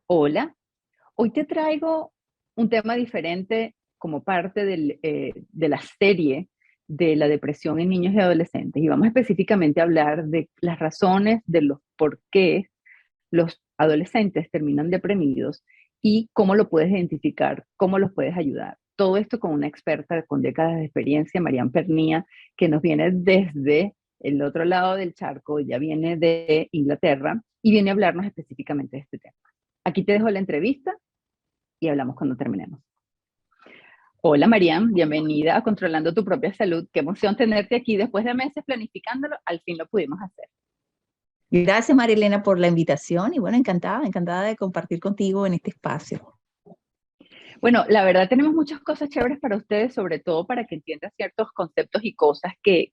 Hola, hoy te traigo un tema diferente como parte de la serie de la depresión en niños y adolescentes. Y vamos específicamente a hablar de las razones de los por qué los adolescentes terminan deprimidos y cómo lo puedes identificar, cómo los puedes ayudar. Todo esto con una experta con décadas de experiencia, Marian Pernía, que nos viene desde el otro lado del charco, ella viene de Inglaterra y viene a hablarnos específicamente de este tema. Aquí te dejo la entrevista y hablamos cuando terminemos. Hola Marian, bienvenida a Controlando tu propia salud. Qué emoción tenerte aquí después de meses planificándolo, al fin lo pudimos hacer. Gracias, Marilena, por la invitación y bueno, encantada de compartir contigo en este espacio. Bueno, la verdad tenemos muchas cosas chéveres para ustedes, sobre todo para que entiendan ciertos conceptos y cosas que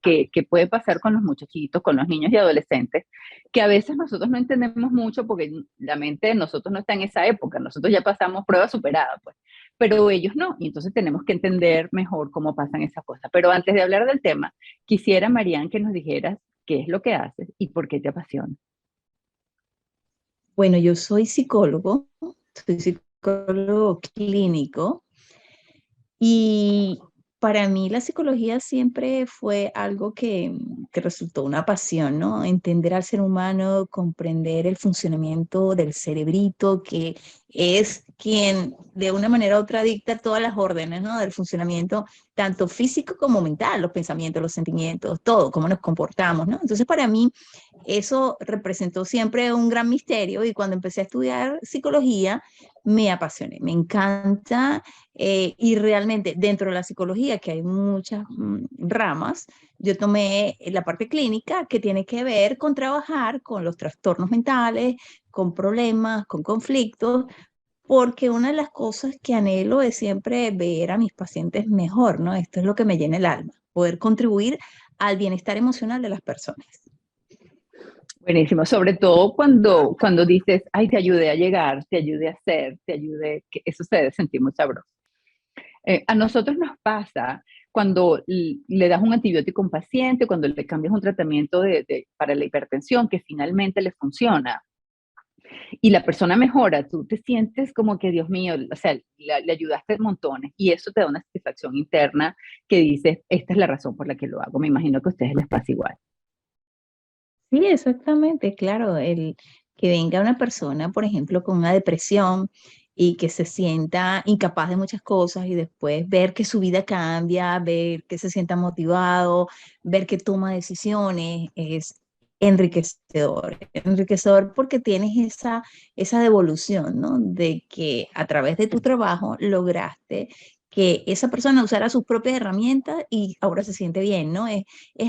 puede pasar con los muchachitos, con los niños y adolescentes, que a veces nosotros no entendemos mucho porque la mente de nosotros no está en esa época, nosotros ya pasamos pruebas superadas, pues, pero ellos no, y entonces tenemos que entender mejor cómo pasan esas cosas. Pero antes de hablar del tema, quisiera, Marian, que nos dijeras qué es lo que haces y por qué te apasiona. Bueno, yo soy psicólogo clínico y para mí la psicología siempre fue algo que resultó una pasión, ¿no? Entender al ser humano, comprender el funcionamiento del cerebrito, que es quien de una manera u otra dicta todas las órdenes, ¿no? Del funcionamiento tanto físico como mental, los pensamientos, los sentimientos, todo, cómo nos comportamos, ¿no? Entonces para mí eso representó siempre un gran misterio y cuando empecé a estudiar psicología me apasioné, me encanta y realmente dentro de la psicología, que hay muchas ramas, yo tomé la parte clínica que tiene que ver con trabajar con los trastornos mentales, con problemas, con conflictos, porque una de las cosas que anhelo es siempre ver a mis pacientes mejor, ¿no? Esto es lo que me llena el alma, poder contribuir al bienestar emocional de las personas. Buenísimo, sobre todo cuando dices, ay, te ayudé a llegar, te ayudé a hacer, te ayudé, que eso se debe sentir muy sabroso. A nosotros nos pasa cuando le das un antibiótico a un paciente, cuando le cambias un tratamiento para la hipertensión que finalmente le funciona y la persona mejora, tú te sientes como que, Dios mío, o sea, le ayudaste montones y eso te da una satisfacción interna que dices, esta es la razón por la que lo hago. Me imagino que a ustedes les pasa igual. Sí, exactamente, claro, el que venga una persona, por ejemplo, con una depresión y que se sienta incapaz de muchas cosas y después ver que su vida cambia, ver que se sienta motivado, ver que toma decisiones, es enriquecedor porque tienes esa devolución, ¿no? De que a través de tu trabajo lograste que esa persona usara sus propias herramientas y ahora se siente bien, ¿no? Es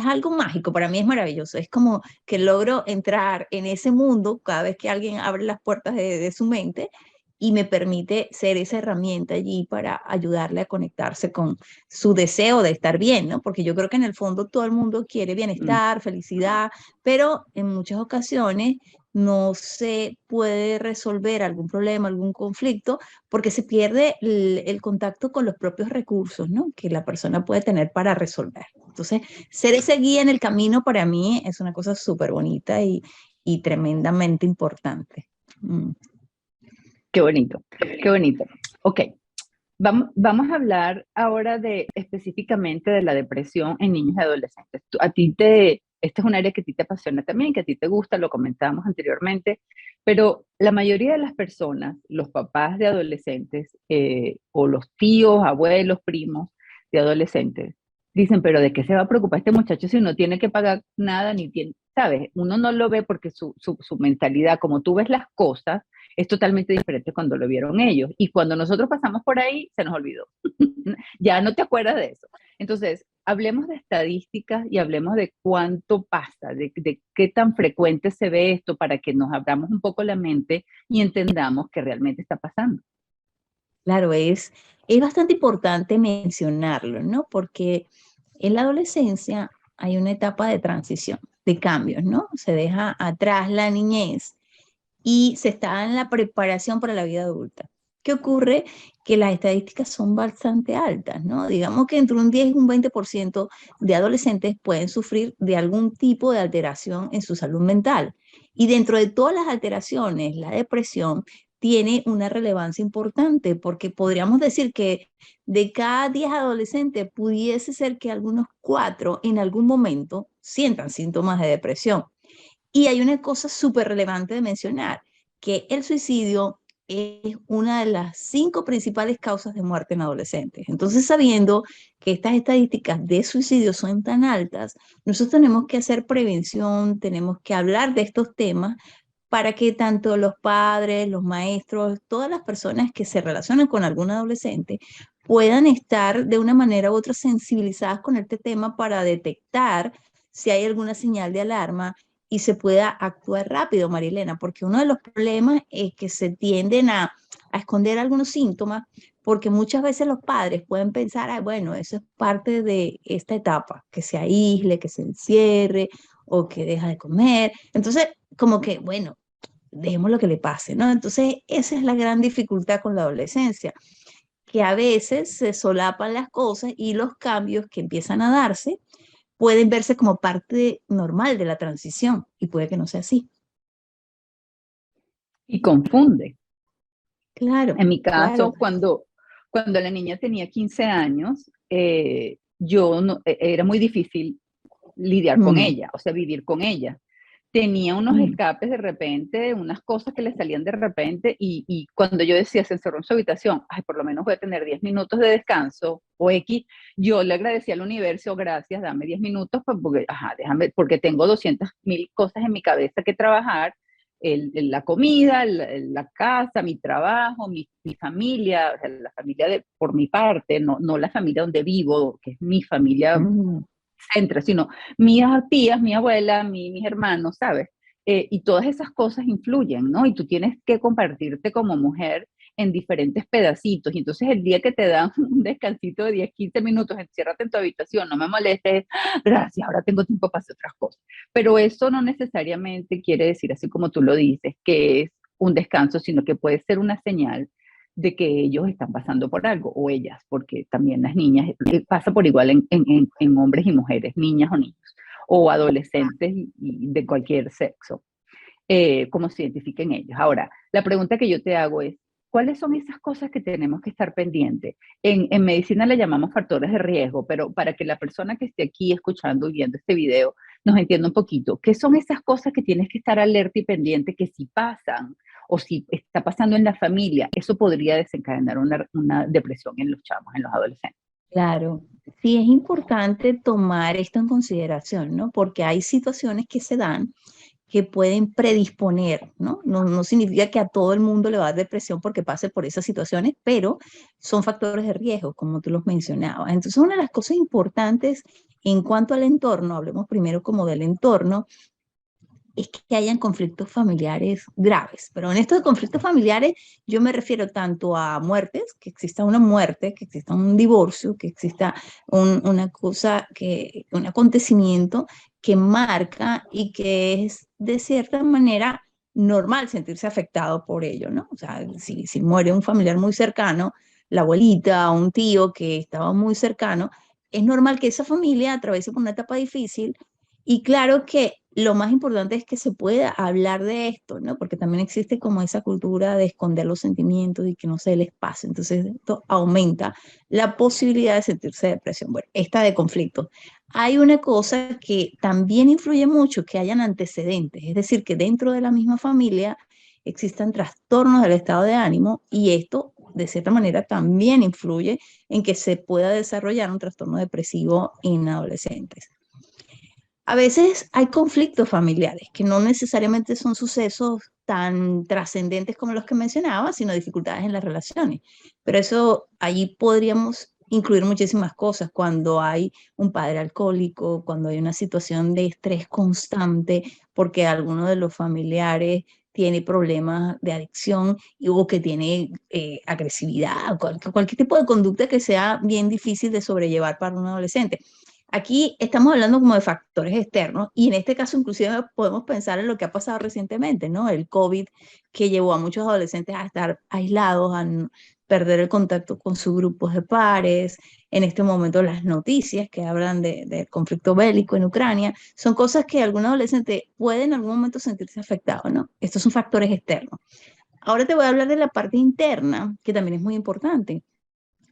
algo mágico, para mí es maravilloso, es como que logro entrar en ese mundo cada vez que alguien abre las puertas de su mente y me permite ser esa herramienta allí para ayudarle a conectarse con su deseo de estar bien, ¿no? Porque yo creo que en el fondo todo el mundo quiere Mm. bienestar, felicidad, pero en muchas ocasiones no se puede resolver algún problema, algún conflicto, porque se pierde el contacto con los propios recursos, ¿no? Que la persona puede tener para resolver. Entonces, ser ese guía en el camino para mí es una cosa súper bonita y tremendamente importante. Mm. Qué bonito, qué bonito. Ok, vamos a hablar ahora de específicamente de la depresión en niños y adolescentes. Este es un área que a ti te apasiona también, que a ti te gusta, lo comentábamos anteriormente, pero la mayoría de las personas, los papás de adolescentes o los tíos, abuelos, primos de adolescentes, dicen, pero ¿de qué se va a preocupar este muchacho si no tiene que pagar nada ni tiene, sabes? Uno no lo ve porque su mentalidad, como tú ves las cosas, es totalmente diferente cuando lo vieron ellos. Y cuando nosotros pasamos por ahí, se nos olvidó. Ya no te acuerdas de eso. Entonces, hablemos de estadísticas y hablemos de cuánto pasa, de qué tan frecuente se ve esto para que nos abramos un poco la mente y entendamos qué realmente está pasando. Claro, es bastante importante mencionarlo, ¿no? Porque en la adolescencia hay una etapa de transición, de cambios, ¿no? Se deja atrás la niñez y se está en la preparación para la vida adulta. ¿Qué ocurre? Que las estadísticas son bastante altas, ¿no? Digamos que entre un 10 y un 20% de adolescentes pueden sufrir de algún tipo de alteración en su salud mental. Y dentro de todas las alteraciones, la depresión tiene una relevancia importante, porque podríamos decir que de cada 10 adolescentes pudiese ser que algunos 4 en algún momento sientan síntomas de depresión. Y hay una cosa súper relevante de mencionar, que el suicidio es una de las 5 principales causas de muerte en adolescentes. Entonces, sabiendo que estas estadísticas de suicidio son tan altas, nosotros tenemos que hacer prevención, tenemos que hablar de estos temas para que tanto los padres, los maestros, todas las personas que se relacionan con algún adolescente puedan estar de una manera u otra sensibilizadas con este tema para detectar si hay alguna señal de alarma y se pueda actuar rápido, Marilena, porque uno de los problemas es que se tienden a esconder algunos síntomas, porque muchas veces los padres pueden pensar, "Ay, bueno, eso es parte de esta etapa, que se aísle, que se encierre o que deja de comer". Entonces, como que, bueno, dejemos lo que le pase, ¿no? Entonces, esa es la gran dificultad con la adolescencia, que a veces se solapan las cosas y los cambios que empiezan a darse pueden verse como parte normal de la transición y puede que no sea así. Y confunde. Claro, En mi claro. caso, cuando la niña tenía 15 años, yo no, era muy difícil lidiar con Mm, ella, o sea, vivir con ella. Tenía unos mm, escapes de repente, unas cosas que le salían de repente, y cuando yo decía, se encerró en su habitación, ay, por lo menos voy a tener 10 minutos de descanso, o X, yo le agradecía al universo, gracias, dame 10 minutos, pues, porque, ajá, déjame, porque tengo 200.000 cosas en mi cabeza que trabajar, la comida, la casa, mi trabajo, mi familia, o sea, la familia por mi parte, no la familia donde vivo, que es mi familia mm. centra, sino mis tías, mi abuela, mis hermanos, ¿sabes? Y todas esas cosas influyen, ¿no? Y tú tienes que compartirte como mujer en diferentes pedacitos. Y entonces el día que te dan un descansito de 10, 15 minutos, enciérrate en tu habitación, no me molestes, gracias, ahora tengo tiempo para hacer otras cosas. Pero eso no necesariamente quiere decir, así como tú lo dices, que es un descanso, sino que puede ser una señal de que ellos están pasando por algo, o ellas, porque también las niñas, pasa por igual en hombres y mujeres, niñas o niños, o adolescentes y de cualquier sexo, cómo se identifiquen ellos. Ahora, la pregunta que yo te hago es, ¿cuáles son esas cosas que tenemos que estar pendientes? En medicina le llamamos factores de riesgo, pero para que la persona que esté aquí escuchando y viendo este video nos entienda un poquito, ¿qué son esas cosas que tienes que estar alerta y pendiente que si pasan o si está pasando en la familia, eso podría desencadenar una depresión en los chamos, en los adolescentes? Claro, sí es importante tomar esto en consideración, ¿no? Porque hay situaciones que se dan que pueden predisponer, ¿no? No significa que a todo el mundo le va a dar depresión porque pase por esas situaciones, pero son factores de riesgo, como tú los mencionabas. Entonces, una de las cosas importantes en cuanto al entorno, hablemos primero como del entorno, es que hayan conflictos familiares graves. Pero en estos conflictos familiares yo me refiero tanto a muertes, que exista una muerte, que exista un divorcio, que exista una cosa, un acontecimiento que marca y que es de cierta manera normal sentirse afectado por ello, ¿no? O sea, si muere un familiar muy cercano, la abuelita o un tío que estaba muy cercano, es normal que esa familia atraviese por una etapa difícil y claro que lo más importante es que se pueda hablar de esto, ¿no? Porque también existe como esa cultura de esconder los sentimientos y que no se les pase. Entonces, esto aumenta la posibilidad de sentirse depresión. Bueno, esta de conflicto. Hay una cosa que también influye mucho, que hayan antecedentes, es decir, que dentro de la misma familia existan trastornos del estado de ánimo y esto, de cierta manera, también influye en que se pueda desarrollar un trastorno depresivo en adolescentes. A veces hay conflictos familiares que no necesariamente son sucesos tan trascendentes como los que mencionaba, sino dificultades en las relaciones. Pero eso, allí podríamos incluir muchísimas cosas, cuando hay un padre alcohólico, cuando hay una situación de estrés constante, porque alguno de los familiares tiene problemas de adicción o que tiene agresividad, cualquier tipo de conducta que sea bien difícil de sobrellevar para un adolescente. Aquí estamos hablando como de factores externos y en este caso inclusive podemos pensar en lo que ha pasado recientemente, ¿no? El COVID que llevó a muchos adolescentes a estar aislados, perder el contacto con sus grupos de pares. En este momento las noticias que hablan del conflicto bélico en Ucrania son cosas que algún adolescente puede en algún momento sentirse afectado, ¿no? Estos son factores externos. Ahora te voy a hablar de la parte interna, que también es muy importante,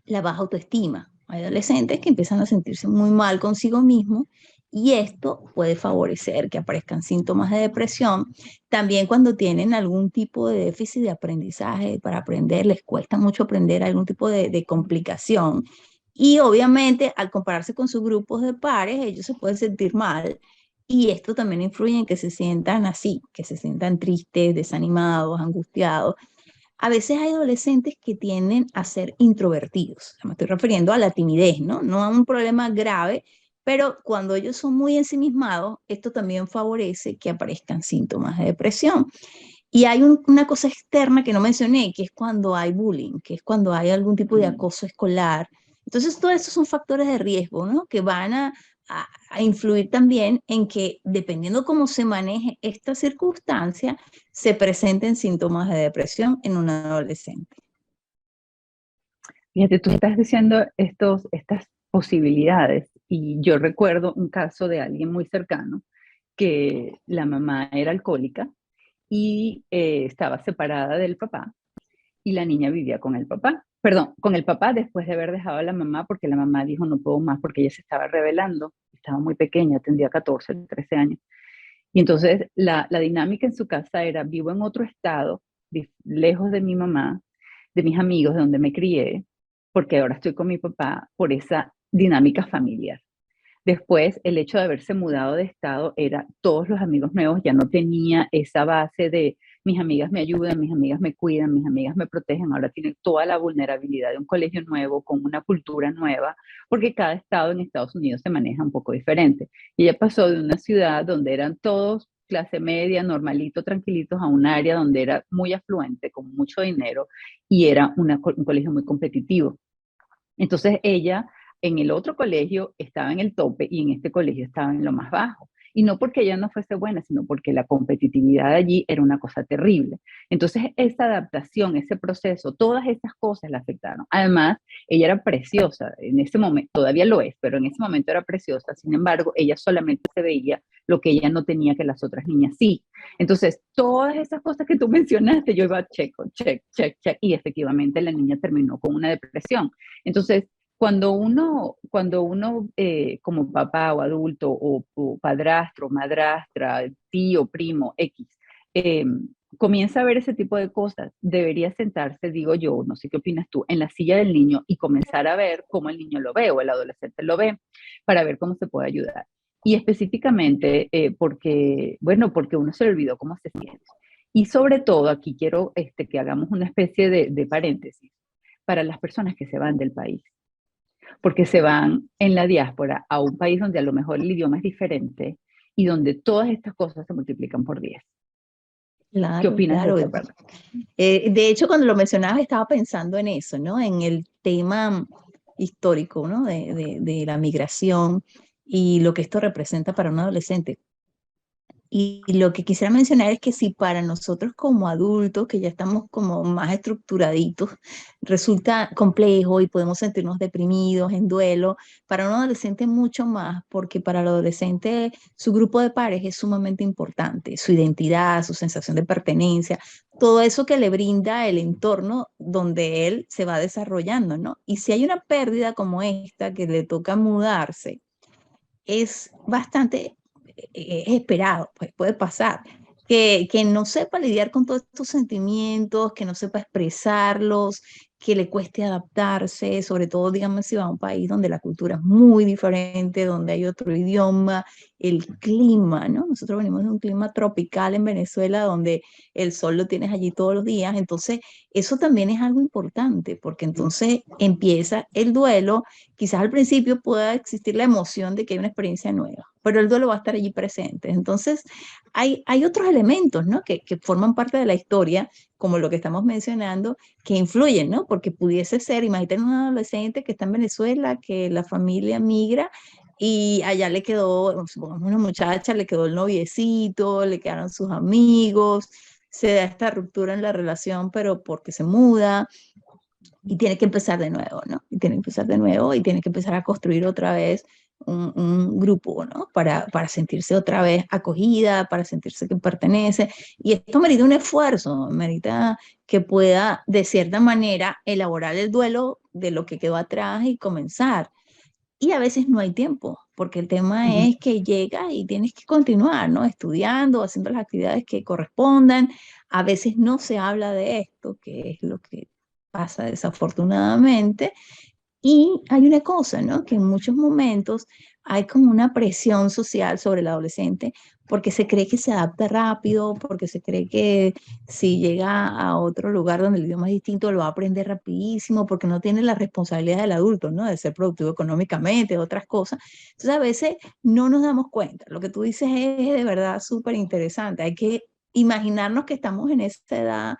la baja autoestima. Hay adolescentes que empiezan a sentirse muy mal consigo mismos y esto puede favorecer que aparezcan síntomas de depresión. También cuando tienen algún tipo de déficit de aprendizaje para aprender, les cuesta mucho aprender algún tipo de complicación. Y obviamente al compararse con sus grupos de pares, ellos se pueden sentir mal. Y esto también influye en que se sientan así, que se sientan tristes, desanimados, angustiados. A veces hay adolescentes que tienden a ser introvertidos. Me estoy refiriendo a la timidez, ¿no? No a un problema grave, pero cuando ellos son muy ensimismados, esto también favorece que aparezcan síntomas de depresión. Y hay una cosa externa que no mencioné, que es cuando hay bullying, que es cuando hay algún tipo de Mm. acoso escolar. Entonces, todos esos son factores de riesgo, ¿no? Que van a influir también en que, dependiendo cómo se maneje esta circunstancia, se presenten síntomas de depresión en un adolescente. Fíjate, tú estás diciendo estas posibilidades y yo recuerdo un caso de alguien muy cercano que la mamá era alcohólica y estaba separada del papá y la niña vivía con el papá. Perdón, con el papá después de haber dejado a la mamá porque la mamá dijo no puedo más porque ella se estaba rebelando, estaba muy pequeña, tendría 14, 13 años. Y entonces la dinámica en su casa era vivo en otro estado, lejos de mi mamá, de mis amigos, de donde me crié, porque ahora estoy con mi papá por esa dinámica familiar. Después, el hecho de haberse mudado de estado era todos los amigos nuevos, ya no tenía esa base de mis amigas me ayudan, mis amigas me cuidan, mis amigas me protegen, ahora tiene toda la vulnerabilidad de un colegio nuevo, con una cultura nueva, porque cada estado en Estados Unidos se maneja un poco diferente. Y ella pasó de una ciudad donde eran todos clase media, normalito, tranquilitos, a un área donde era muy afluente, con mucho dinero, y era un colegio muy competitivo. Entonces ella en el otro colegio estaba en el tope y en este colegio estaba en lo más bajo. Y no porque ella no fuese buena, sino porque la competitividad allí era una cosa terrible. Entonces, esa adaptación, ese proceso, todas esas cosas la afectaron. Además, ella era preciosa en ese momento, todavía lo es, pero en ese momento era preciosa. Sin embargo, ella solamente se veía lo que ella no tenía que las otras niñas sí. Entonces, todas esas cosas que tú mencionaste, yo iba check, check, check, check, y efectivamente la niña terminó con una depresión. Entonces, cuando uno como papá o adulto o padrastro, madrastra, tío, primo, X, eh, comienza a ver ese tipo de cosas, debería sentarse, digo yo, no sé qué opinas tú, en la silla del niño y comenzar a ver cómo el niño lo ve o el adolescente lo ve para ver cómo se puede ayudar. Y específicamente porque, bueno, porque uno se le olvidó cómo se siente. Y sobre todo, aquí quiero que hagamos una especie de paréntesis para las personas que se van del país porque se van en la diáspora a un país donde a lo mejor el idioma es diferente y donde todas estas cosas se multiplican por 10. ¿Qué Claro, opinas de claro. esa parte? De hecho, cuando lo mencionabas, estaba pensando en eso, ¿no? En el tema histórico, ¿no? De la migración y lo que esto representa para un adolescente. Y lo que quisiera mencionar es que si para nosotros como adultos, que ya estamos como más estructuraditos, resulta complejo y podemos sentirnos deprimidos, en duelo, para un adolescente mucho más, porque para el adolescente su grupo de pares es sumamente importante, su identidad, su sensación de pertenencia, todo eso que le brinda el entorno donde él se va desarrollando, ¿no? Y si hay una pérdida como esta, que le toca mudarse, es bastante esperado, pues puede pasar. Que no sepa lidiar con todos estos sentimientos, que no sepa expresarlos, que le cueste adaptarse, sobre todo, digamos, si va a un país donde la cultura es muy diferente, donde hay otro idioma, el clima, ¿no? Nosotros venimos de un clima tropical en Venezuela, donde el sol lo tienes allí todos los días, entonces eso también es algo importante, porque entonces empieza el duelo. Quizás al principio pueda existir la emoción de que hay una experiencia nueva, pero el duelo va a estar allí presente. Entonces, hay otros elementos, ¿no? Que forman parte de la historia, como lo que estamos mencionando, que influyen, ¿no? Porque pudiese ser, imagínate un adolescente que está en Venezuela, que la familia migra y allá le quedó, supongamos una muchacha, le quedó el noviecito, le quedaron sus amigos, se da esta ruptura en la relación, pero porque se muda y tiene que empezar de nuevo, ¿no? Y tiene que empezar de nuevo y tiene que empezar a construir otra vez un grupo, ¿no? Para sentirse otra vez acogida, para sentirse que pertenece. Y esto merita un esfuerzo, merita que pueda, de cierta manera, elaborar el duelo de lo que quedó atrás y comenzar. Y a veces no hay tiempo, porque el tema Ujú. es que llega y tienes que continuar, ¿no? Estudiando, haciendo las actividades que correspondan. A veces no se habla de esto, que es lo que pasa desafortunadamente. Y hay una cosa, ¿no? Que en muchos momentos hay como una presión social sobre el adolescente porque se cree que se adapta rápido, porque se cree que si llega a otro lugar donde el idioma es distinto lo va a aprender rapidísimo, porque no tiene la responsabilidad del adulto, ¿no? De ser productivo económicamente, otras cosas. Entonces a veces no nos damos cuenta. Lo que tú dices es de verdad súper interesante. Hay que imaginarnos que estamos en esa edad,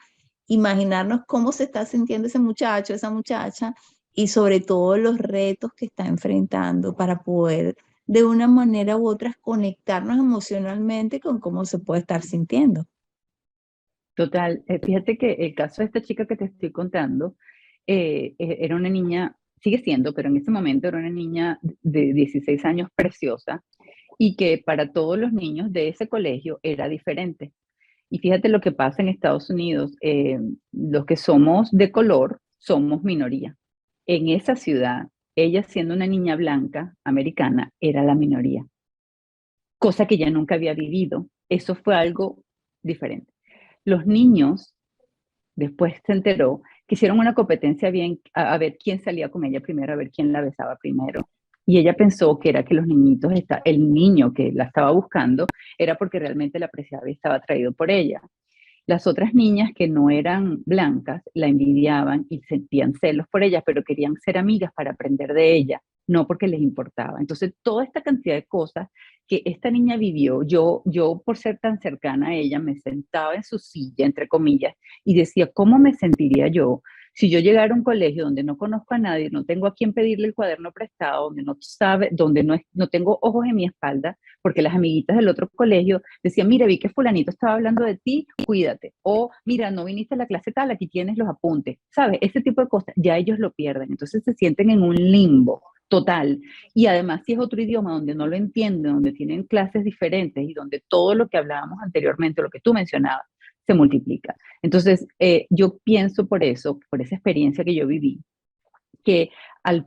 imaginarnos cómo se está sintiendo ese muchacho, esa muchacha y sobre todo los retos que está enfrentando para poder de una manera u otra conectarnos emocionalmente con cómo se puede estar sintiendo. Total, fíjate que el caso de esta chica que te estoy contando, era una niña, sigue siendo, pero en ese momento era una niña de 16 años preciosa y que para todos los niños de ese colegio era diferente. Y fíjate lo que pasa en Estados Unidos, los que somos de color somos minoría. En esa ciudad, ella siendo una niña blanca americana, era la minoría, cosa que ella nunca había vivido. Eso fue algo diferente. Los niños, después se enteró, que hicieron una competencia bien a ver quién salía con ella primero, a ver quién la besaba primero. Y ella pensó que era que los niñitos, el niño que la estaba buscando, era porque realmente la apreciaba y estaba atraído por ella. Las otras niñas que no eran blancas la envidiaban y sentían celos por ella, pero querían ser amigas para aprender de ella, no porque les importaba. Entonces, toda esta cantidad de cosas que esta niña vivió, yo por ser tan cercana a ella, me sentaba en su silla, entre comillas, y decía, ¿cómo me sentiría yo si yo llegara a un colegio donde no conozco a nadie, no tengo a quién pedirle el cuaderno prestado, donde no sabe, donde no tengo ojos en mi espalda, porque las amiguitas del otro colegio decían, mira, vi que fulanito estaba hablando de ti, cuídate. O, mira, no viniste a la clase tal, aquí tienes los apuntes. ¿Sabes? Ese tipo de cosas, ya ellos lo pierden. Entonces se sienten en un limbo total. Y además, si es otro idioma donde no lo entienden, donde tienen clases diferentes y donde todo lo que hablábamos anteriormente, lo que tú mencionabas, se multiplica. Entonces, yo pienso por eso, por esa experiencia que yo viví, que al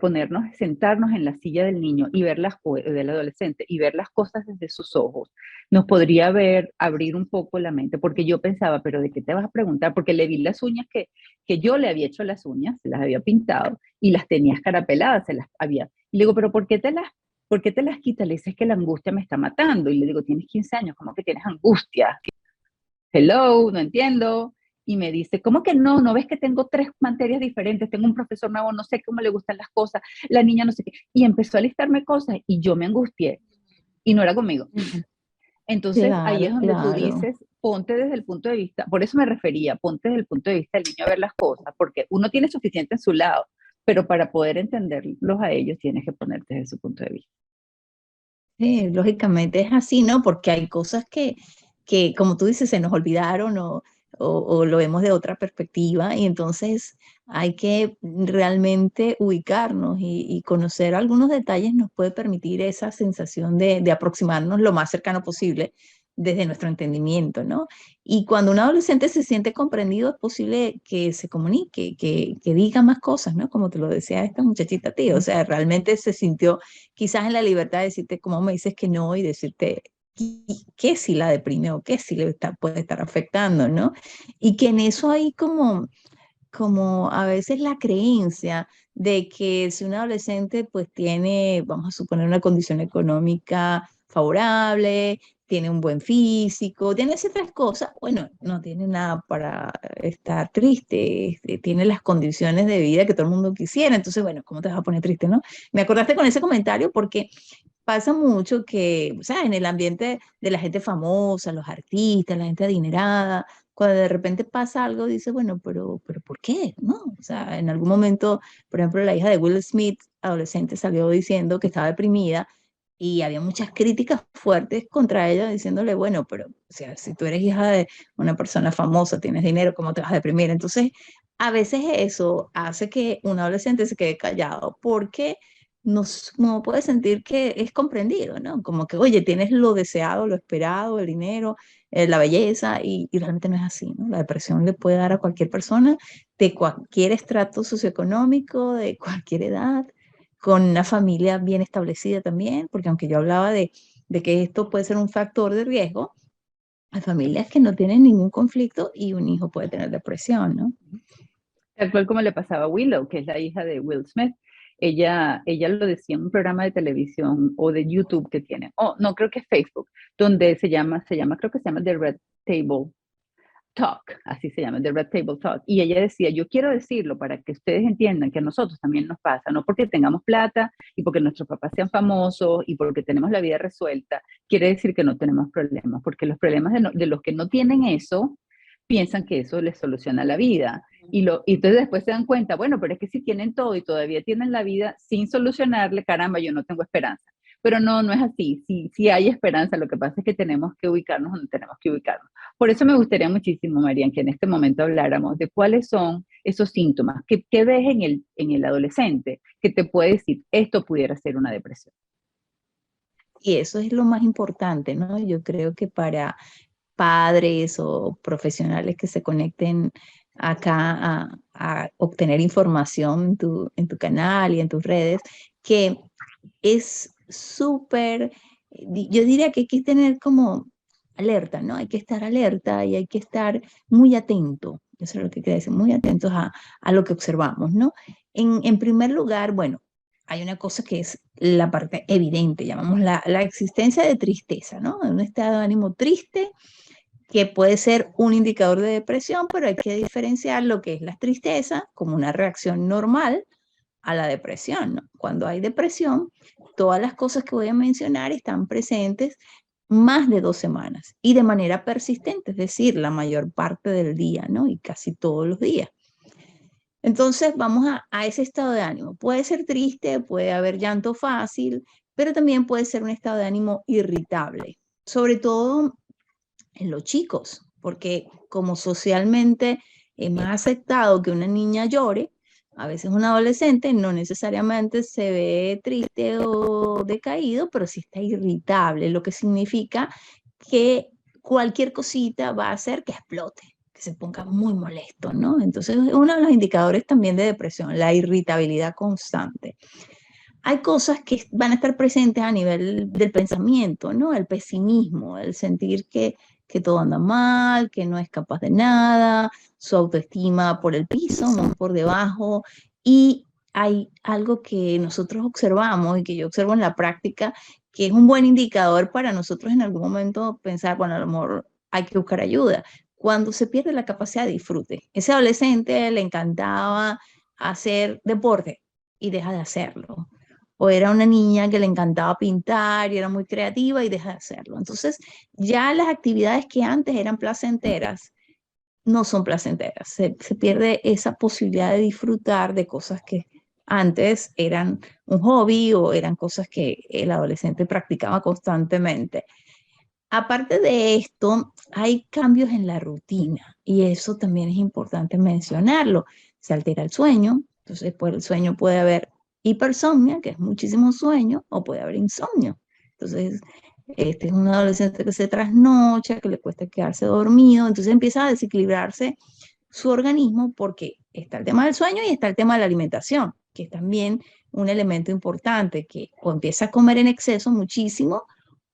sentarnos en la silla del niño y ver del adolescente y ver las cosas desde sus ojos, nos podría abrir un poco la mente, porque yo pensaba, pero ¿de qué te vas a preguntar? Porque le vi las uñas que yo le había hecho las uñas, se las había pintado y las tenía escarapeladas, se las había. Y le digo, pero ¿por qué te las quitas? Le dices que la angustia me está matando. Y le digo, tienes 15 años, ¿cómo que tienes angustia? Hello, no entiendo. Y me dice, ¿cómo que no? ¿No ves que tengo tres materias diferentes? Tengo un profesor nuevo, no sé cómo le gustan las cosas, la niña no sé qué. Y empezó a listarme cosas y yo me angustié y no era conmigo. Entonces ahí es Claro, donde tú claro. dices, ponte desde el punto de vista, por eso me refería, ponte desde el punto de vista del niño a ver las cosas, porque uno tiene suficiente en su lado, pero para poder entenderlos a ellos tienes que ponerte desde su punto de vista. Sí, lógicamente es así, ¿no? Porque hay cosas que, como tú dices, se nos olvidaron o lo vemos de otra perspectiva y entonces hay que realmente ubicarnos y conocer algunos detalles nos puede permitir esa sensación de aproximarnos lo más cercano posible desde nuestro entendimiento, ¿no? Y cuando un adolescente se siente comprendido, es posible que se comunique, que diga más cosas, ¿no? Como te lo decía esta muchachita a ti, o sea, realmente se sintió quizás en la libertad de decirte cómo me dices que no y decirte qué si la deprime o qué si puede estar afectando, ¿no? Y que en eso hay como a veces la creencia de que si un adolescente pues tiene, vamos a suponer, una condición económica favorable, tiene un buen físico, tiene ciertas cosas, bueno, no tiene nada para estar triste, tiene las condiciones de vida que todo el mundo quisiera, entonces, bueno, ¿cómo te vas a poner triste, no? Me acordaste con ese comentario porque pasa mucho que, o sea, en el ambiente de la gente famosa, los artistas, la gente adinerada, cuando de repente pasa algo, dice, bueno, pero ¿por qué? ¿No? O sea, en algún momento, por ejemplo, la hija de Will Smith, adolescente, salió diciendo que estaba deprimida y había muchas críticas fuertes contra ella, diciéndole, bueno, pero o sea, si tú eres hija de una persona famosa, tienes dinero, ¿cómo te vas a deprimir? Entonces, a veces eso hace que un adolescente se quede callado, porque no puede sentir que es comprendido, ¿no? Como que, oye, tienes lo deseado, lo esperado, el dinero, la belleza, y realmente no es así, ¿no? La depresión le puede dar a cualquier persona de cualquier estrato socioeconómico, de cualquier edad, con una familia bien establecida también, porque aunque yo hablaba de que esto puede ser un factor de riesgo, hay familias que no tienen ningún conflicto y un hijo puede tener depresión, ¿no? Tal cual como le pasaba a Willow, que es la hija de Will Smith. Ella lo decía en un programa de televisión o de YouTube que tiene, no, creo que es Facebook, donde creo que se llama The Red Table Talk, así se llama, The Red Table Talk. Y ella decía, yo quiero decirlo para que ustedes entiendan que a nosotros también nos pasa, no porque tengamos plata y porque nuestros papás sean famosos y porque tenemos la vida resuelta, quiere decir que no tenemos problemas, porque los problemas de los que no tienen eso, piensan que eso les soluciona la vida. Y entonces después se dan cuenta, bueno, pero es que si tienen todo y todavía tienen la vida sin solucionarle, caramba, yo no tengo esperanza. Pero no, no es así. Sí hay esperanza. Lo que pasa es que tenemos que ubicarnos donde tenemos que ubicarnos. Por eso me gustaría muchísimo, Marian, que en este momento habláramos de cuáles son esos síntomas que ves en el adolescente que te puede decir, esto pudiera ser una depresión. Y eso es lo más importante, ¿no? Yo creo que para padres o profesionales que se conecten acá a obtener información en tu canal y en tus redes, que es súper, yo diría que hay que tener como alerta, ¿no? Hay que estar alerta y hay que estar muy atento. Eso es lo que quiere decir, muy atentos a lo que observamos, ¿no? En primer lugar, bueno, hay una cosa que es la parte evidente, llamamos la existencia de tristeza, ¿no? Un estado de ánimo triste que puede ser un indicador de depresión, pero hay que diferenciar lo que es la tristeza como una reacción normal a la depresión, ¿no? Cuando hay depresión, todas las cosas que voy a mencionar están presentes más de 2 semanas y de manera persistente, es decir, la mayor parte del día, ¿no? Y casi todos los días. Entonces, vamos a ese estado de ánimo. Puede ser triste, puede haber llanto fácil, pero también puede ser un estado de ánimo irritable, sobre todo en los chicos, porque como socialmente es más aceptado que una niña llore, a veces un adolescente no necesariamente se ve triste o decaído, pero sí está irritable, lo que significa que cualquier cosita va a hacer que explote, que se ponga muy molesto, ¿no? Entonces es uno de los indicadores también de depresión, la irritabilidad constante. Hay cosas que van a estar presentes a nivel del pensamiento, ¿no? El pesimismo, el sentir que todo anda mal, que no es capaz de nada, su autoestima por el piso, muy por debajo. Y hay algo que nosotros observamos y que yo observo en la práctica, que es un buen indicador para nosotros en algún momento pensar, bueno, a lo mejor hay que buscar ayuda. Cuando se pierde la capacidad de disfrute. Ese adolescente le encantaba hacer deporte y deja de hacerlo, o era una niña que le encantaba pintar y era muy creativa y deja de hacerlo. Entonces, ya las actividades que antes eran placenteras no son placenteras. Se pierde esa posibilidad de disfrutar de cosas que antes eran un hobby o eran cosas que el adolescente practicaba constantemente. Aparte de esto, hay cambios en la rutina y eso también es importante mencionarlo. Se altera el sueño, entonces por el sueño puede haber hipersomnia, que es muchísimo sueño, o puede haber insomnio. Entonces, este es un adolescente que se trasnocha, que le cuesta quedarse dormido, entonces empieza a desequilibrarse su organismo porque está el tema del sueño y está el tema de la alimentación, que es también un elemento importante, que o empieza a comer en exceso muchísimo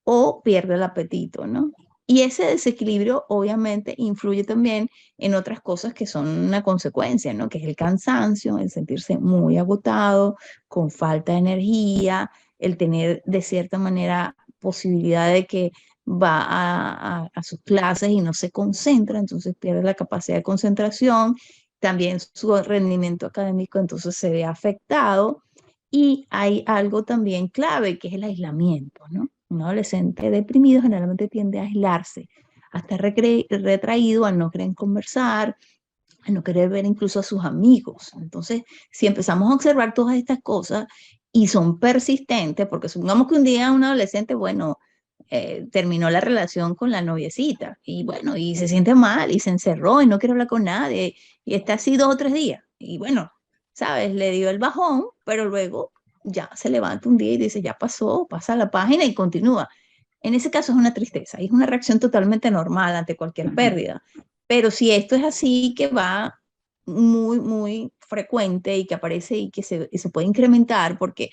o pierde el apetito, ¿no? Y ese desequilibrio obviamente influye también en otras cosas que son una consecuencia, ¿no? Que es el cansancio, el sentirse muy agotado, con falta de energía, el tener de cierta manera posibilidad de que va a sus clases y no se concentra, entonces pierde la capacidad de concentración, también su rendimiento académico entonces se ve afectado y hay algo también clave que es el aislamiento, ¿no? Un adolescente deprimido generalmente tiende a aislarse, a estar retraído, a no querer conversar, a no querer ver incluso a sus amigos. Entonces, si empezamos a observar todas estas cosas y son persistentes, porque supongamos que un día un adolescente, bueno, terminó la relación con la noviecita y bueno, y se siente mal y se encerró y no quiere hablar con nadie y está así 2 o 3 días y bueno, sabes, le dio el bajón, pero luego ya se levanta un día y dice, ya pasó, pasa la página y continúa. En ese caso es una tristeza y es una reacción totalmente normal ante cualquier Ujú. pérdida. Pero si esto es así, que va muy, muy frecuente y que aparece y se puede incrementar porque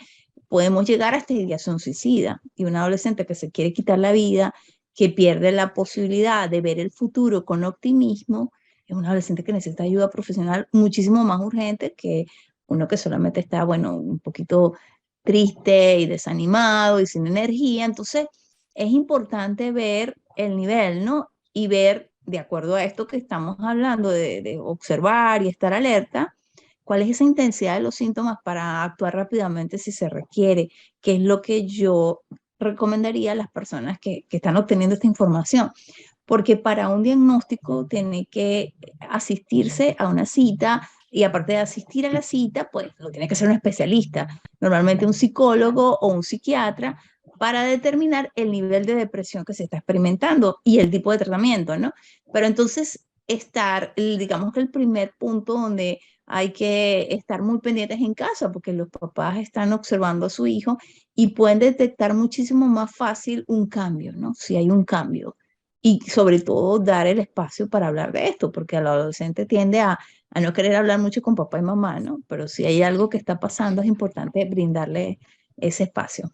podemos llegar hasta ideación suicida y un adolescente que se quiere quitar la vida, que pierde la posibilidad de ver el futuro con optimismo, es un adolescente que necesita ayuda profesional muchísimo más urgente que uno que solamente está, bueno, un poquito triste y desanimado y sin energía. Entonces, es importante ver el nivel, ¿no? Y ver, de acuerdo a esto que estamos hablando, de observar y estar alerta, cuál es esa intensidad de los síntomas para actuar rápidamente si se requiere, que es lo que yo recomendaría a las personas que están obteniendo esta información. Porque para un diagnóstico tiene que asistirse a una cita y aparte de asistir a la cita, pues lo tiene que ser un especialista, normalmente un psicólogo o un psiquiatra, para determinar el nivel de depresión que se está experimentando y el tipo de tratamiento, ¿no? Pero entonces digamos que el primer punto donde hay que estar muy pendientes en casa, porque los papás están observando a su hijo y pueden detectar muchísimo más fácil un cambio, ¿no? Si hay un cambio. Y sobre todo dar el espacio para hablar de esto, porque el adolescente tiende a no querer hablar mucho con papá y mamá, ¿no? Pero si hay algo que está pasando, es importante brindarle ese espacio.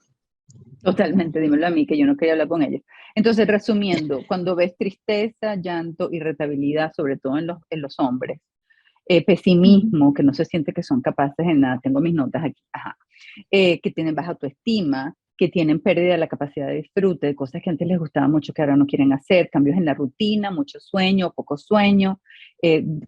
Totalmente, dímelo a mí, que yo no quería hablar con ellos. Entonces, resumiendo, cuando ves tristeza, llanto, irritabilidad, sobre todo en los hombres, Ujú. pesimismo, que no se siente que son capaces de nada, tengo mis notas aquí, ajá, que tienen baja autoestima, que tienen pérdida de la capacidad de disfrute, de cosas que antes les gustaba mucho que ahora no quieren hacer, cambios en la rutina, mucho sueño, poco sueño,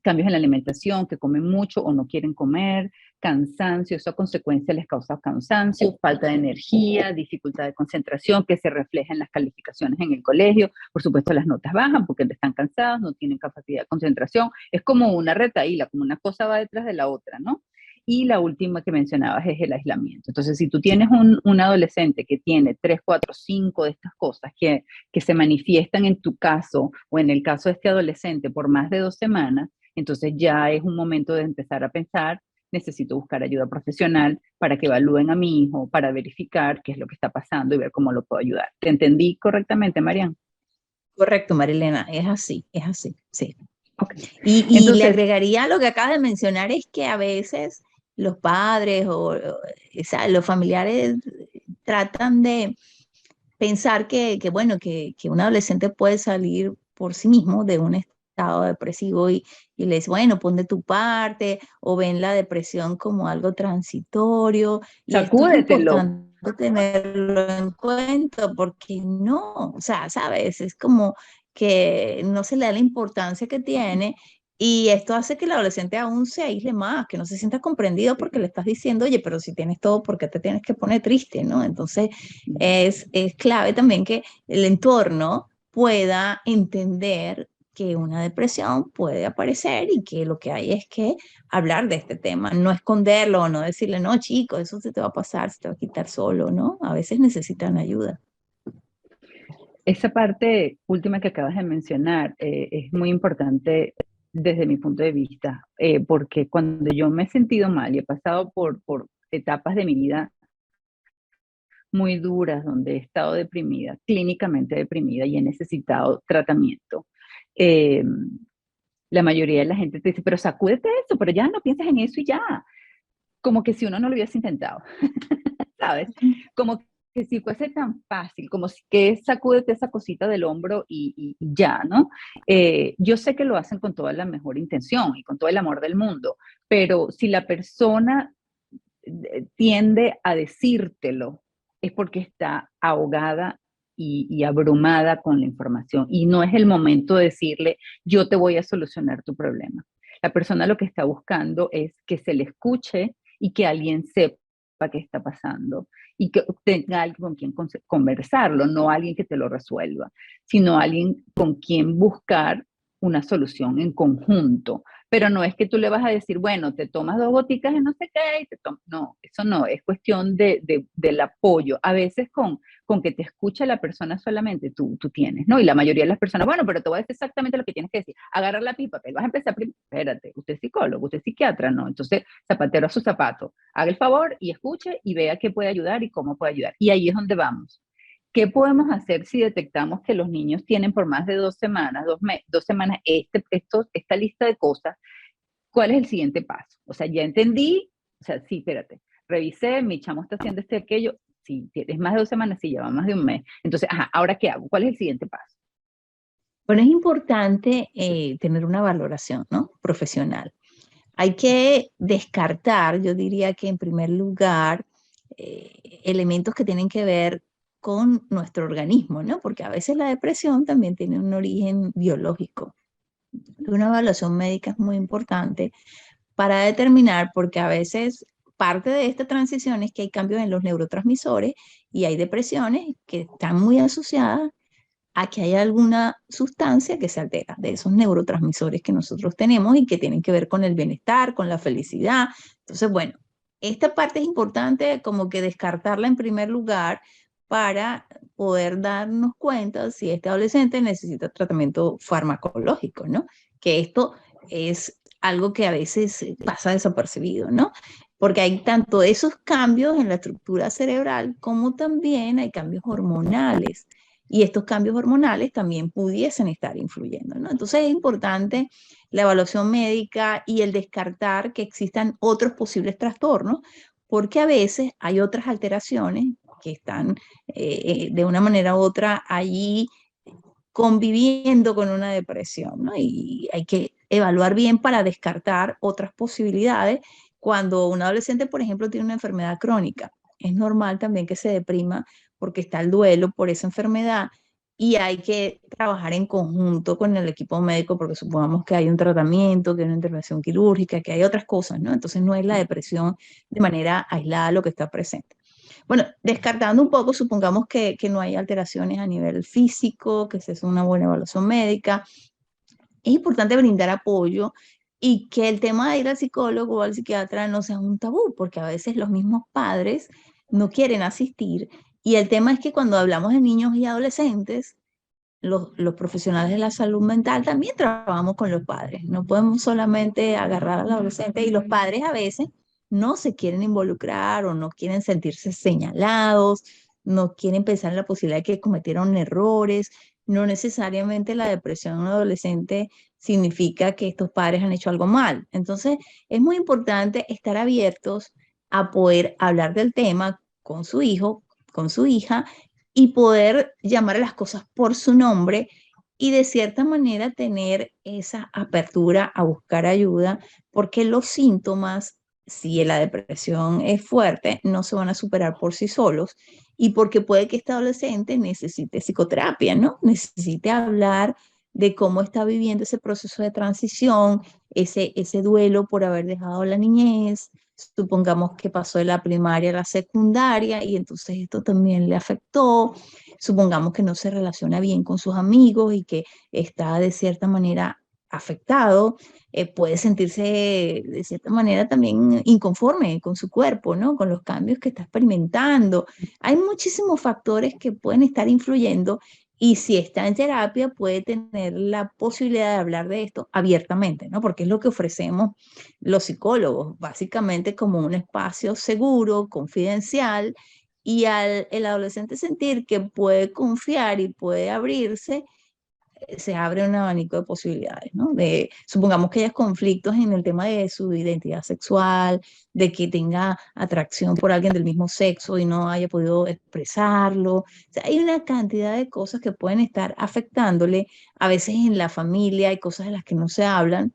cambios en la alimentación, que comen mucho o no quieren comer, cansancio, eso a consecuencia les causa cansancio, falta de energía, dificultad de concentración que se refleja en las calificaciones en el colegio, por supuesto las notas bajan porque están cansados, no tienen capacidad de concentración, es como una retaíla, como una cosa va detrás de la otra, ¿no? Y la última que mencionabas es el aislamiento. Entonces, si tú tienes un adolescente que tiene 3, 4, 5 de estas cosas que se manifiestan en tu caso o en el caso de este adolescente por más de 2 semanas, entonces ya es un momento de empezar a pensar, necesito buscar ayuda profesional para que evalúen a mi hijo, para verificar qué es lo que está pasando y ver cómo lo puedo ayudar. ¿Te entendí correctamente, Marian? Correcto, Marilena, es así, sí. Ok. Y le Entonces, agregaría lo que acabas de mencionar, es que a veces los padres o sea, los familiares tratan de pensar bueno, que un adolescente puede salir por sí mismo de un estado depresivo y les, bueno, pon de tu parte o ven la depresión como algo transitorio y esto es sacúdetelo. importante tenerlo en cuenta porque no, o sea, sabes, es como que no se le da la importancia que tiene y esto hace que el adolescente aún se aísle más, que no se sienta comprendido porque le estás diciendo, oye, pero si tienes todo, ¿por qué te tienes que poner triste, no? Entonces, es clave también que el entorno pueda entender que una depresión puede aparecer y que lo que hay es que hablar de este tema, no esconderlo o no decirle, no, chico, eso se te va a pasar, se te va a quitar solo, ¿no? A veces necesitan ayuda. Esa parte última que acabas de mencionar es muy importante desde mi punto de vista, porque cuando yo me he sentido mal y he pasado por etapas de mi vida muy duras, donde he estado deprimida, clínicamente deprimida y he necesitado tratamiento, eh, la mayoría de la gente te dice, pero sacúdete eso, pero ya no pienses en eso y ya, como que si uno no lo hubiese intentado. ¿Sabes? Como que si fuese tan fácil, como si que sacúdete esa cosita del hombro y ya, ¿no? Yo sé que lo hacen con toda la mejor intención y con todo el amor del mundo, pero si la persona tiende a decírtelo, es porque está ahogada y abrumada con la información y no es el momento de decirle, yo te voy a solucionar tu problema. La persona lo que está buscando es que se le escuche y que alguien sepa qué está pasando y que tenga alguien con quien conversarlo, no alguien que te lo resuelva, sino alguien con quien buscar una solución en conjunto, pero no es que tú le vas a decir, bueno, te tomas 2 goticas de no sé qué y no, eso no, es cuestión del apoyo. A veces con que te escuche la persona solamente, tú tienes, ¿no? Y la mayoría de las personas, bueno, pero te voy a decir exactamente lo que tienes que decir. Agarrar la pipa, vas a empezar primero, espérate, usted es psicólogo, usted es psiquiatra, ¿no? Entonces, zapatero a su zapato, haga el favor y escuche y vea qué puede ayudar y cómo puede ayudar. Y ahí es donde vamos. ¿Qué podemos hacer si detectamos que los niños tienen por más de 2 semanas, 2 semanas, esta lista de cosas? ¿Cuál es el siguiente paso? O sea, ya entendí, o sea, sí, espérate, revisé, mi chamo está haciendo aquello, sí, es más de 2 semanas, sí, lleva más de un mes. Entonces, ajá, ¿ahora qué hago? ¿Cuál es el siguiente paso? Bueno, es importante tener una valoración, ¿no? Profesional. Hay que descartar, yo diría que en primer lugar, elementos que tienen que ver con nuestro organismo, ¿no? Porque a veces la depresión también tiene un origen biológico. Una evaluación médica es muy importante para determinar, porque a veces parte de esta transición es que hay cambios en los neurotransmisores y hay depresiones que están muy asociadas a que hay alguna sustancia que se altera de esos neurotransmisores que nosotros tenemos y que tienen que ver con el bienestar, con la felicidad. Entonces, bueno, esta parte es importante como que descartarla en primer lugar para poder darnos cuenta si este adolescente necesita tratamiento farmacológico, ¿no? Que esto es algo que a veces pasa desapercibido, ¿no? Porque hay tanto esos cambios en la estructura cerebral como también hay cambios hormonales y estos cambios hormonales también pudiesen estar influyendo, ¿no? Entonces es importante la evaluación médica y el descartar que existan otros posibles trastornos, porque a veces hay otras alteraciones que están de una manera u otra allí conviviendo con una depresión, ¿no? Y hay que evaluar bien para descartar otras posibilidades. Cuando un adolescente, por ejemplo, tiene una enfermedad crónica, es normal también que se deprima porque está el duelo por esa enfermedad y hay que trabajar en conjunto con el equipo médico porque supongamos que hay un tratamiento, que hay una intervención quirúrgica, que hay otras cosas, ¿no? Entonces no es la depresión de manera aislada lo que está presente. Bueno, descartando un poco, supongamos que no hay alteraciones a nivel físico, que se hace una buena evaluación médica. Es importante brindar apoyo y que el tema de ir al psicólogo o al psiquiatra no sea un tabú, porque a veces los mismos padres no quieren asistir. Y el tema es que cuando hablamos de niños y adolescentes, los profesionales de la salud mental también trabajamos con los padres. No podemos solamente agarrar al adolescente y los padres a veces no se quieren involucrar o no quieren sentirse señalados, no quieren pensar en la posibilidad de que cometieron errores. No necesariamente la depresión en un adolescente significa que estos padres han hecho algo mal. Entonces, es muy importante estar abiertos a poder hablar del tema con su hijo, con su hija y poder llamar a las cosas por su nombre y de cierta manera tener esa apertura a buscar ayuda, porque los síntomas, si la depresión es fuerte, no se van a superar por sí solos y porque puede que este adolescente necesite psicoterapia, ¿no? Necesite hablar de cómo está viviendo ese proceso de transición, ese duelo por haber dejado la niñez, supongamos que pasó de la primaria a la secundaria y entonces esto también le afectó, supongamos que no se relaciona bien con sus amigos y que está de cierta manera afectado, puede sentirse de cierta manera también inconforme con su cuerpo, ¿no? Con los cambios que está experimentando. Hay muchísimos factores que pueden estar influyendo y si está en terapia puede tener la posibilidad de hablar de esto abiertamente, ¿no? Porque es lo que ofrecemos los psicólogos, básicamente como un espacio seguro, confidencial, y al el adolescente sentir que puede confiar y puede abrirse, se abre un abanico de posibilidades, ¿no? Supongamos que haya conflictos en el tema de su identidad sexual, de que tenga atracción por alguien del mismo sexo y no haya podido expresarlo. O sea, hay una cantidad de cosas que pueden estar afectándole. A veces en la familia hay cosas de las que no se hablan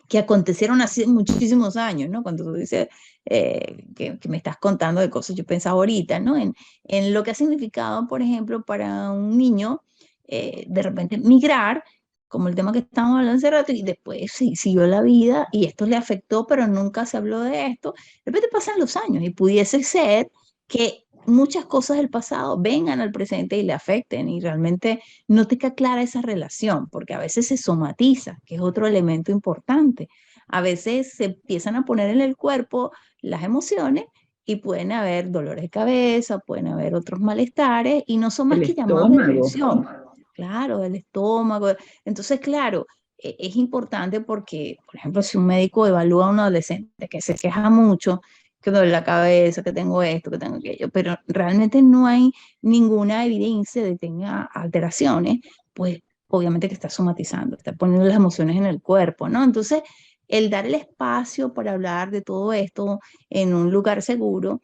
que acontecieron hace muchísimos años, ¿no? Cuando tú dices que me estás contando de cosas, yo pensaba ahorita, ¿no? En lo que ha significado, por ejemplo, para un niño, de repente migrar, como el tema que estábamos hablando hace rato, y después siguió la vida y esto le afectó, pero nunca se habló de esto. De repente pasan los años y pudiese ser que muchas cosas del pasado vengan al presente y le afecten y realmente no te queda clara esa relación, porque a veces se somatiza, que es otro elemento importante. A veces se empiezan a poner en el cuerpo las emociones y pueden haber dolores de cabeza, pueden haber otros malestares y no son más El que llamados de estómago. atención. Claro, el estómago. Entonces, claro, es importante porque, por ejemplo, si un médico evalúa a un adolescente que se queja mucho, que me duele la cabeza, que tengo esto, que tengo aquello, pero realmente no hay ninguna evidencia de que tenga alteraciones, pues obviamente que está somatizando, está poniendo las emociones en el cuerpo, ¿no? Entonces, el dar el espacio para hablar de todo esto en un lugar seguro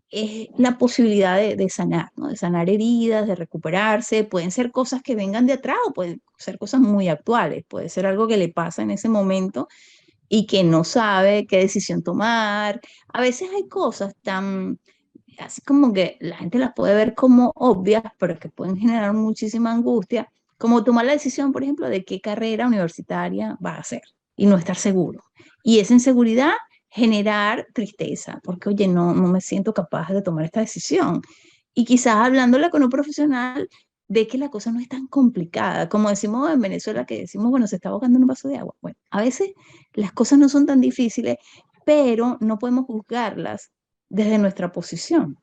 es la posibilidad de sanar, ¿no? De sanar heridas, de recuperarse. Pueden ser cosas que vengan de atrás o pueden ser cosas muy actuales. Puede ser algo que le pasa en ese momento y que no sabe qué decisión tomar. A veces hay cosas tan, así como que la gente las puede ver como obvias, pero que pueden generar muchísima angustia, como tomar la decisión, por ejemplo, de qué carrera universitaria va a hacer y no estar seguro. Y esa inseguridad generar tristeza, porque oye, no me siento capaz de tomar esta decisión. Y quizás hablándola con un profesional, ve que la cosa no es tan complicada, como decimos en Venezuela, que decimos, bueno, se está ahogando en un vaso de agua. Bueno, a veces las cosas no son tan difíciles, pero no podemos juzgarlas desde nuestra posición,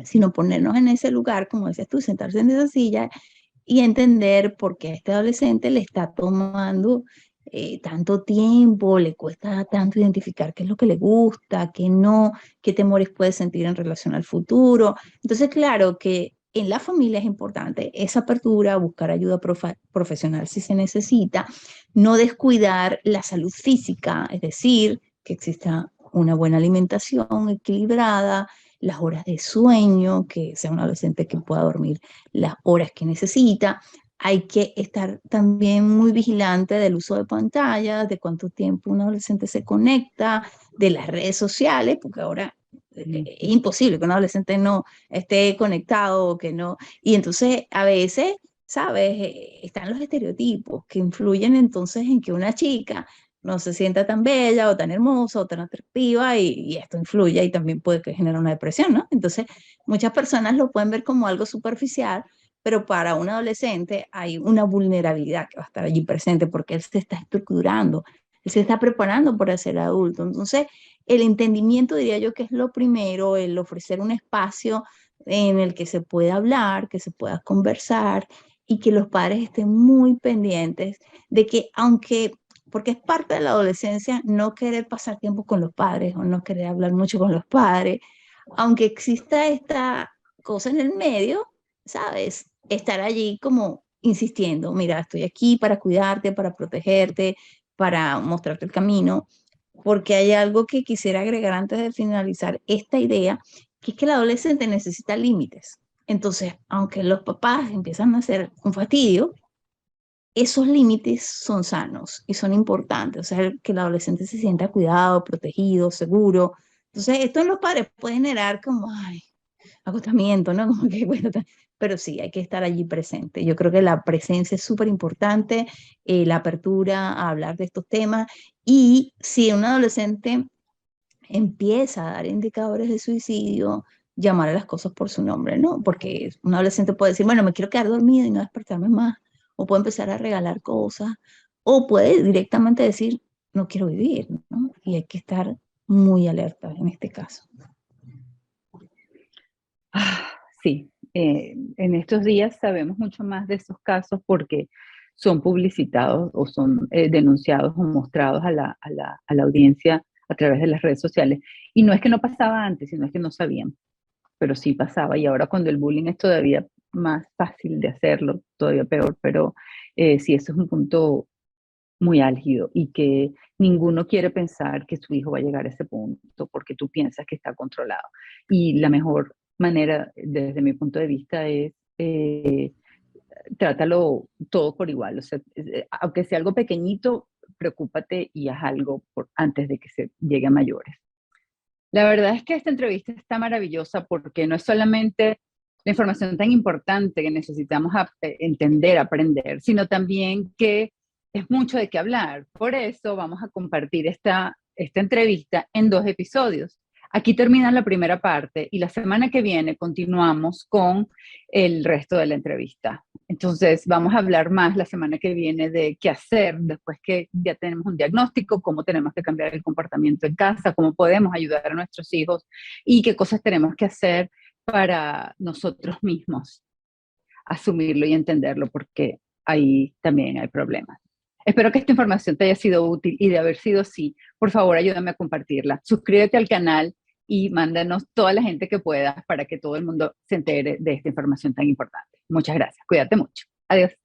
sino ponernos en ese lugar, como decías tú, sentarse en esa silla y entender por qué a este adolescente le está tomando tanto tiempo, le cuesta tanto identificar qué es lo que le gusta, qué no, qué temores puede sentir en relación al futuro. Entonces, claro que en la familia es importante esa apertura, buscar ayuda profesional si se necesita, no descuidar la salud física, es decir, que exista una buena alimentación equilibrada, las horas de sueño, que sea un adolescente que pueda dormir las horas que necesita. Hay que estar también muy vigilante del uso de pantallas, de cuánto tiempo un adolescente se conecta, de las redes sociales, porque ahora es imposible que un adolescente no esté conectado o que no. Y entonces a veces, ¿sabes? Están los estereotipos que influyen entonces en que una chica no se sienta tan bella o tan hermosa o tan atractiva y esto influye y también puede generar una depresión, ¿no? Entonces, muchas personas lo pueden ver como algo superficial, pero para un adolescente hay una vulnerabilidad que va a estar allí presente porque él se está estructurando, él se está preparando para ser adulto. Entonces, el entendimiento diría yo que es lo primero, el ofrecer un espacio en el que se pueda hablar, que se pueda conversar y que los padres estén muy pendientes de que aunque porque es parte de la adolescencia no querer pasar tiempo con los padres o no querer hablar mucho con los padres, aunque exista esta cosa en el medio, ¿sabes? Estar allí como insistiendo, mira, estoy aquí para cuidarte, para protegerte, para mostrarte el camino, porque hay algo que quisiera agregar antes de finalizar esta idea, que es que el adolescente necesita límites. Entonces, aunque los papás empiezan a hacer un fastidio, esos límites son sanos y son importantes, o sea, que el adolescente se sienta cuidado, protegido, seguro. Entonces, esto en los padres puede generar como, ay, agotamiento, ¿no? Como que, bueno, pero sí, hay que estar allí presente. Yo creo que la presencia es súper importante, la apertura a hablar de estos temas y si un adolescente empieza a dar indicadores de suicidio, llamar a las cosas por su nombre, ¿no? Porque un adolescente puede decir, bueno, me quiero quedar dormido y no despertarme más, o puede empezar a regalar cosas, o puede directamente decir, no quiero vivir, ¿no? Y hay que estar muy alerta en este caso. Sí, en estos días sabemos mucho más de esos casos porque son publicitados o son denunciados o mostrados a la audiencia a través de las redes sociales. Y no es que no pasaba antes, sino es que no sabían, pero sí pasaba. Y ahora cuando el bullying es todavía más fácil de hacerlo, todavía peor, pero sí, eso es un punto muy álgido y que ninguno quiere pensar que su hijo va a llegar a ese punto porque tú piensas que está controlado. Y la mejor manera, desde mi punto de vista, es trátalo todo por igual. O sea, aunque sea algo pequeñito, preocúpate y haz algo antes de que se llegue a mayores. La verdad es que esta entrevista está maravillosa porque no es solamente la información tan importante que necesitamos entender, aprender, sino también que es mucho de qué hablar. Por eso vamos a compartir esta entrevista en 2 episodios. Aquí termina la primera parte y la semana que viene continuamos con el resto de la entrevista. Entonces, vamos a hablar más la semana que viene de qué hacer después que ya tenemos un diagnóstico, cómo tenemos que cambiar el comportamiento en casa, cómo podemos ayudar a nuestros hijos y qué cosas tenemos que hacer para nosotros mismos asumirlo y entenderlo, porque ahí también hay problemas. Espero que esta información te haya sido útil y de haber sido así, por favor ayúdame a compartirla. Suscríbete al canal y mándanos toda la gente que puedas para que todo el mundo se entere de esta información tan importante. Muchas gracias. Cuídate mucho. Adiós.